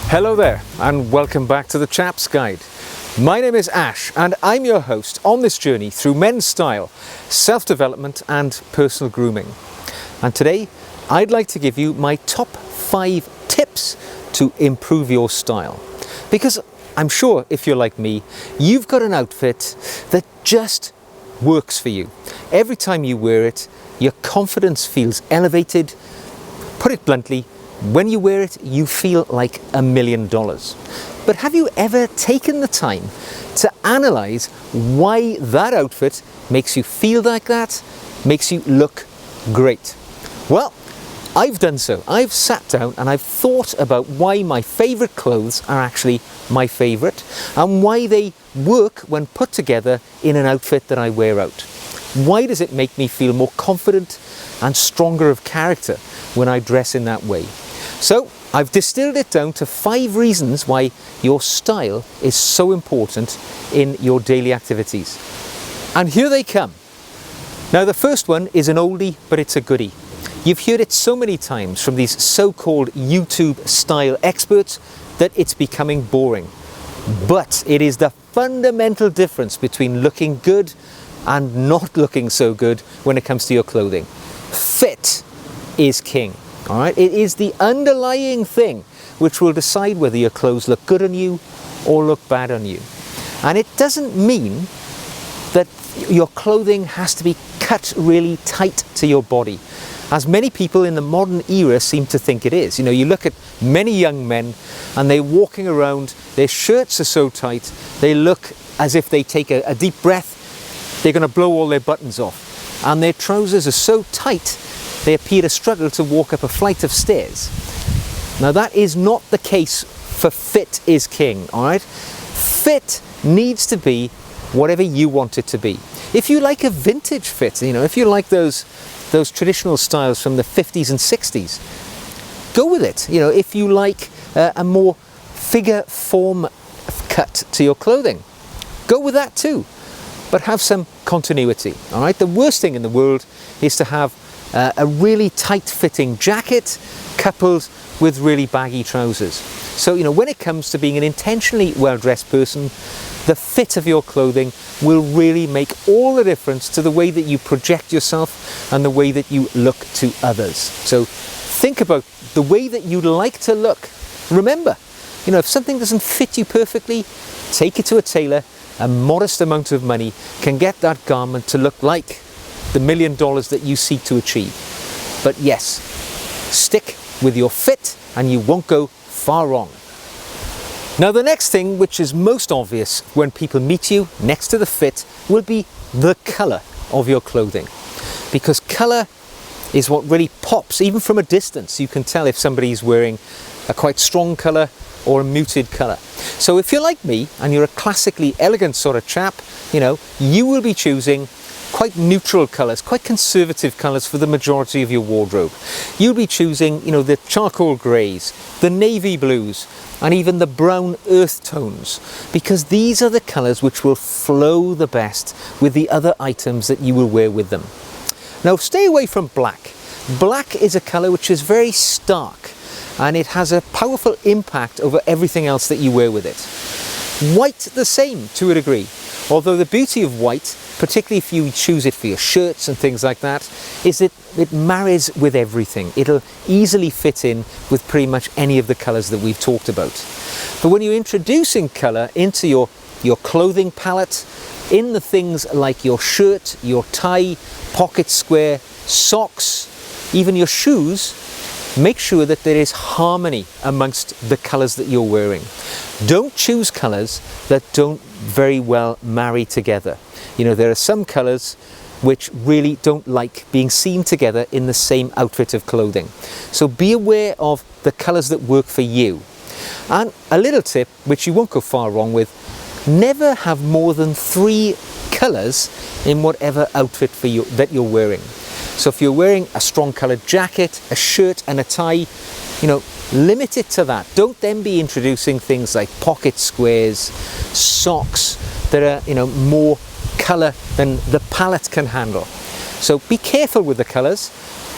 Hello there and welcome back to the Chap's Guide. My name is Ash and I'm your host on this journey through men's style, self-development and personal grooming. And today I'd like to give you my top 5 tips to improve your style. Because I'm sure if you're like me, you've got an outfit that just works for you. Every time you wear it, your confidence feels elevated. Put it bluntly, when you wear it, you feel like $1 million. But have you ever taken the time to analyze why that outfit makes you feel like that, makes you look great? Well, I've done so. I've sat down and I've thought about why my favorite clothes are actually my favorite and why they work when put together in an outfit that I wear out. Why does it make me feel more confident and stronger of character when I dress in that way? So I've distilled it down to 5 reasons why your style is so important in your daily activities. And here they come. Now the first one is an oldie, but it's a goodie. You've heard it so many times from these so-called YouTube style experts that it's becoming boring. But it is the fundamental difference between looking good and not looking so good when it comes to your clothing. Fit is king. All right, it is the underlying thing which will decide whether your clothes look good on you or look bad on you. And it doesn't mean that your clothing has to be cut really tight to your body, as many people in the modern era seem to think it is. You know, you look at many young men and they're walking around, their shirts are so tight, they look as if they take a deep breath, they're going to blow all their buttons off. And their trousers are so tight, they appear to struggle to walk up a flight of stairs. Now that is not the case for fit is king, all right? Fit needs to be whatever you want it to be. If you like a vintage fit, you know, if you like those traditional styles from the 50s and 60s, go with it. You know, if you like a more figure form cut to your clothing, go with that too. But have some continuity, all right? The worst thing in the world is to have a really tight-fitting jacket coupled with really baggy trousers. So, you know, when it comes to being an intentionally well-dressed person, the fit of your clothing will really make all the difference to the way that you project yourself and the way that you look to others. So think about the way that you'd like to look. Remember, you know, if something doesn't fit you perfectly, take it to a tailor. A modest amount of money can get that garment to look like the $1 million that you seek to achieve. But yes, stick with your fit and you won't go far wrong. Now the next thing, which is most obvious when people meet you next to the fit, will be the colour of your clothing. Because colour is what really pops. Even from a distance you can tell if somebody's wearing a quite strong colour or a muted colour. So if you're like me and you're a classically elegant sort of chap, you know, you will be choosing quite neutral colours, quite conservative colours for the majority of your wardrobe. You'll be choosing, you know, the charcoal greys, the navy blues, and even the brown earth tones, because these are the colours which will flow the best with the other items that you will wear with them. Now stay away from black. Black is a colour which is very stark and it has a powerful impact over everything else that you wear with it. White the same to a degree, although the beauty of white, particularly if you choose it for your shirts and things like that, is that it marries with everything. It'll easily fit in with pretty much any of the colours that we've talked about. But when you're introducing colour into your clothing palette, in the things like your shirt, your tie, pocket square, socks, even your shoes, make sure that there is harmony amongst the colours that you're wearing. Don't choose colours that don't very well marry together. You know, there are some colours which really don't like being seen together in the same outfit of clothing. So be aware of the colours that work for you. And a little tip, which you won't go far wrong with, never have more than 3 colours in whatever outfit that you're wearing. So if you're wearing a strong coloured jacket, a shirt and a tie, you know, limit it to that. Don't then be introducing things like pocket squares, socks that are, you know, more colour than the palette can handle. So be careful with the colours,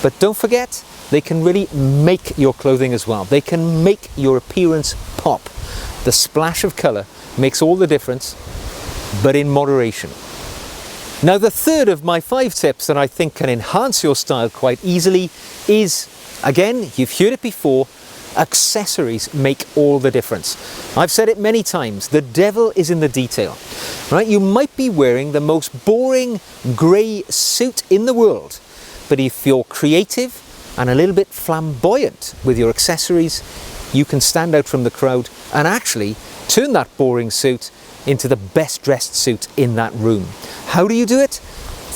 but don't forget, they can really make your clothing as well. They can make your appearance pop. The splash of colour makes all the difference, but in moderation. Now, the third of my 5 tips that I think can enhance your style quite easily is, again, you've heard it before, accessories make all the difference. I've said it many times, the devil is in the detail, right? You might be wearing the most boring grey suit in the world, but if you're creative and a little bit flamboyant with your accessories, you can stand out from the crowd and actually turn that boring suit into the best dressed suit in that room. How do you do it?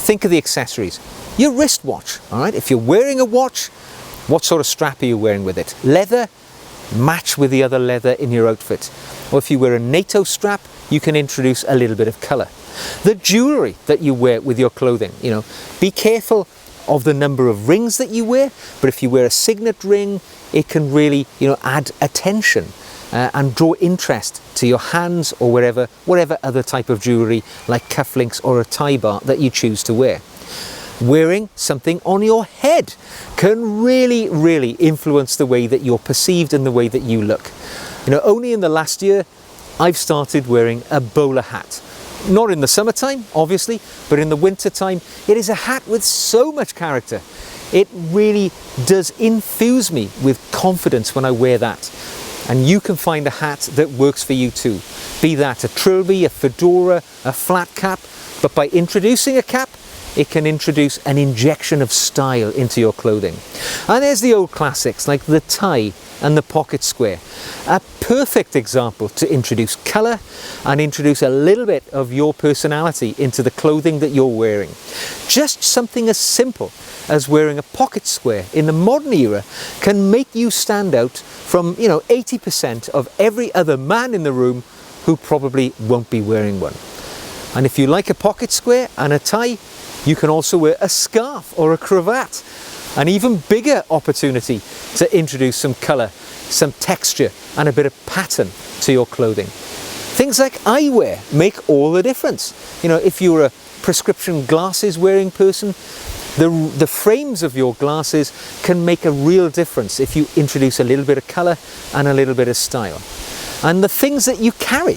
Think of the accessories. Your wristwatch, all right? If you're wearing a watch, what sort of strap are you wearing with it? Leather, match with the other leather in your outfit. Or if you wear a NATO strap, you can introduce a little bit of colour. The jewellery that you wear with your clothing, be careful of the number of rings that you wear, but if you wear a signet ring, it can really, add attention and draw interest to your hands or whatever other type of jewellery like cufflinks or a tie bar that you choose to wear. Wearing something on your head can really, really influence the way that you're perceived and the way that you look. Only in the last year, I've started wearing a bowler hat. Not in the summertime, obviously, but in the winter time, it is a hat with so much character. It really does infuse me with confidence when I wear that. And you can find a hat that works for you too. Be that a trilby, a fedora, a flat cap, but by introducing a cap, it can introduce an injection of style into your clothing. And there's the old classics like the tie and the pocket square. A perfect example to introduce colour and introduce a little bit of your personality into the clothing that you're wearing. Just something as simple as wearing a pocket square in the modern era can make you stand out from 80% of every other man in the room who probably won't be wearing one. And if you like a pocket square and a tie, you can also wear a scarf or a cravat. An even bigger opportunity to introduce some colour, some texture and a bit of pattern to your clothing. Things like eyewear make all the difference. If you're a prescription glasses wearing person, the frames of your glasses can make a real difference if you introduce a little bit of colour and a little bit of style. And the things that you carry,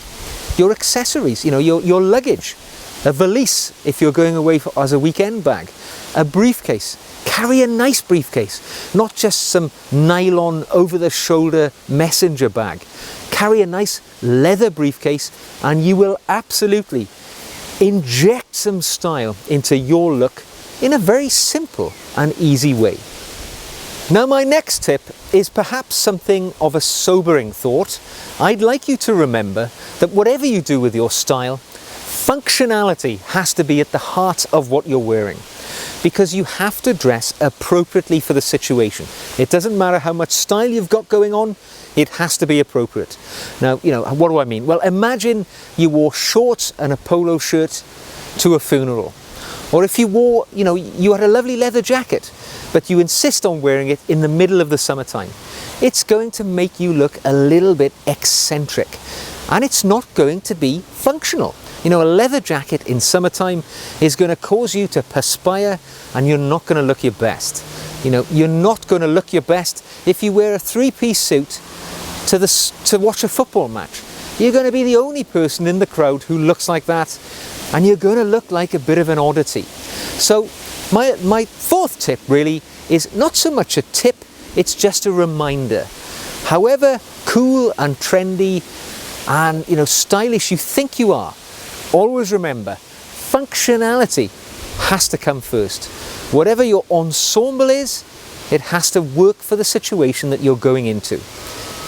your accessories, your luggage, a valise if you're going away as a weekend bag, a briefcase. Carry a nice briefcase, not just some nylon over-the-shoulder messenger bag. Carry a nice leather briefcase and you will absolutely inject some style into your look in a very simple and easy way. Now, my next tip is perhaps something of a sobering thought. I'd like you to remember that whatever you do with your style, functionality has to be at the heart of what you're wearing, because you have to dress appropriately for the situation. It doesn't matter how much style you've got going on, it has to be appropriate. Now, what do I mean? Well, imagine you wore shorts and a polo shirt to a funeral. Or if you wore, you had a lovely leather jacket, but you insist on wearing it in the middle of the summertime. It's going to make you look a little bit eccentric, and it's not going to be functional. A leather jacket in summertime is going to cause you to perspire and you're not going to look your best. You're not going to look your best if you wear a 3-piece suit to watch a football match. You're going to be the only person in the crowd who looks like that, and you're going to look like a bit of an oddity. So my 4th tip really is not so much a tip, it's just a reminder. However cool and trendy and stylish you think you are, always remember, functionality has to come first. Whatever your ensemble is, it has to work for the situation that you're going into.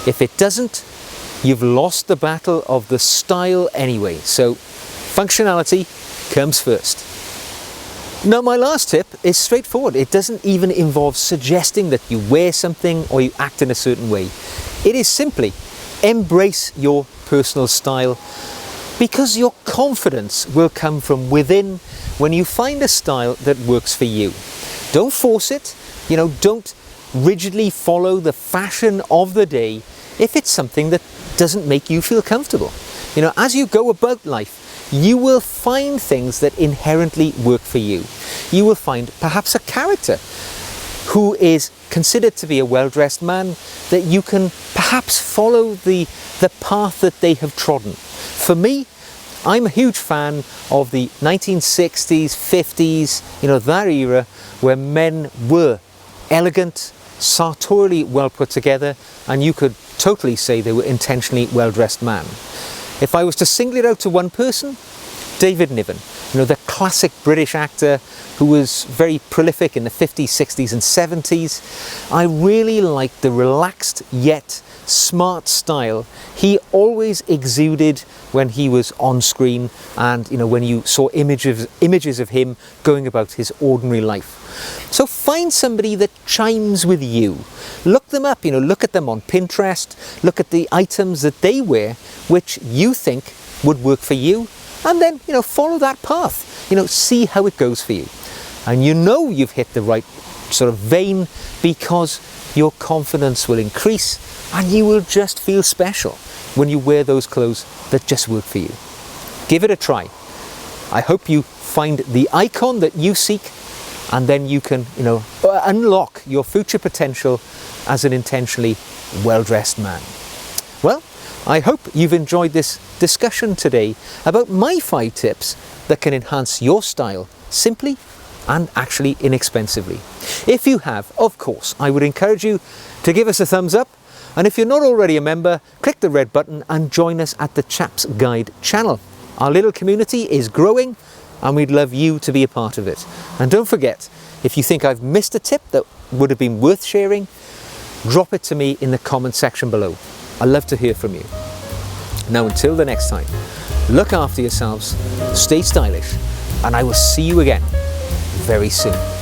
If it doesn't, you've lost the battle of the style anyway. So functionality comes first. Now, my last tip is straightforward. It doesn't even involve suggesting that you wear something or you act in a certain way. It is simply embrace your personal style, because your confidence will come from within when you find a style that works for you. Don't force it, don't rigidly follow the fashion of the day if it's something that doesn't make you feel comfortable. As you go about life, you will find things that inherently work for you. You will find perhaps a character who is considered to be a well-dressed man, that you can perhaps follow the path that they have trodden. For me, I'm a huge fan of the 1960s, 50s, that era where men were elegant, sartorially well put together, and you could totally say they were intentionally well-dressed man. If I was to single it out to one person, David Niven, the classic British actor who was very prolific in the 50s, 60s and 70s. I really liked the relaxed yet smart style he always exuded when he was on screen, and when you saw images of him going about his ordinary life. So find somebody that chimes with you. Look them up, look at them on Pinterest, look at the items that they wear which you think would work for you, and then follow that path. See how it goes for you. And you've hit the right sort of vein, because your confidence will increase and you will just feel special when you wear those clothes that just work for you. Give it a try. I hope you find the icon that you seek, and then you can, unlock your future potential as an intentionally well-dressed man. Well, I hope you've enjoyed this discussion today about my 5 tips that can enhance your style simply and actually inexpensively. If you have, of course, I would encourage you to give us a thumbs up. And if you're not already a member, click the red button and join us at the Chap's Guide channel. Our little community is growing and we'd love you to be a part of it. And don't forget, if you think I've missed a tip that would have been worth sharing, drop it to me in the comment section below. I'd love to hear from you. Now, until the next time, look after yourselves, stay stylish, and I will see you again very soon.